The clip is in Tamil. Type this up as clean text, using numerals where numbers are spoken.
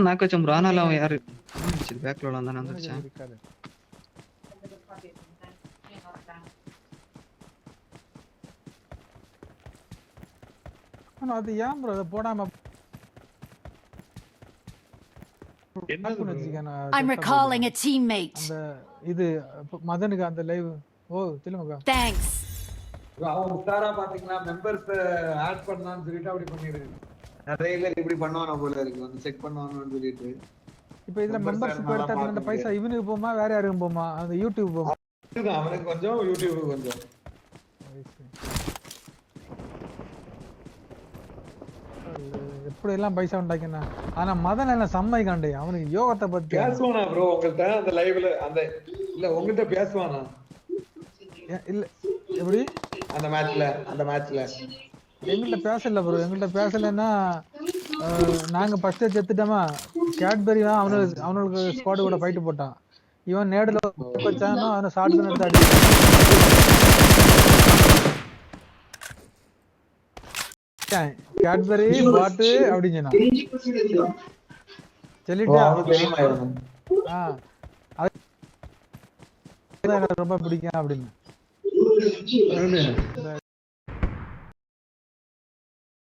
நாக்க வச்சோம் ப்ரோ. ஆனாலும் அவன் யாரு பேக்ல வந்தானே வந்துருச்சான். அது ஏன் ப்ரோ அதை போடாம I'm recalling a teammate. அந்த இது மதனுக்கு அந்த லைவ் சொல்லுங்க. Thanks. அவன் உத்தாரா பாத்தீங்களா மெம்பர்ஸ் ஆட் பண்ணான்னு சொல்லிட்டு அப்படி பண்ணிருக்கு. நிறைய பேர் இப்படி பண்ணுவானோ போல இருக்கு வந்து செக் பண்ணுவானோன்னு சொல்லிட்டு. இப்போ இதுல மெம்பர்ஷிப் எடுத்தா அந்த பைசா இவனுக்கு போமா வேற யாருக்கும் போமா? அந்த யூடியூப் போமா? அவனுக்கு கொஞ்சம் யூடியூப் கொஞ்சம். எப்படி எல்லாம் பைசா உண்டாக்கினா. ஆனா மதன் என்ன சம்மைக்காண்டே அவனுக்கு யோகத்தை பத்தி பேசுவானா ப்ரோ உங்கள்ட்ட அந்த லைவ்ல அந்த இல்ல உங்கள்ட்ட பேசுவானா? இல்ல எப்படி அந்த மேட்ச்ல எங்கள்ட்ட பேசல ப்ரோ. எங்கள்ட்ட பேசலன்னா நாங்க ஃபர்ஸ்ட் செத்துட்டோமா. கேட்பரி தான் அவனுக்கு ஸ்குவாட் கூட ஃபைட் போட்டான். இவன் நேடுல வச்சானோ அவனை ஷார்ட் கன் எடுத்து அடி. கேட்பரி பாட்டு அப்படின்னு சொல்லிட்டு ரொம்ப பிடிக்கும் அப்படின்னு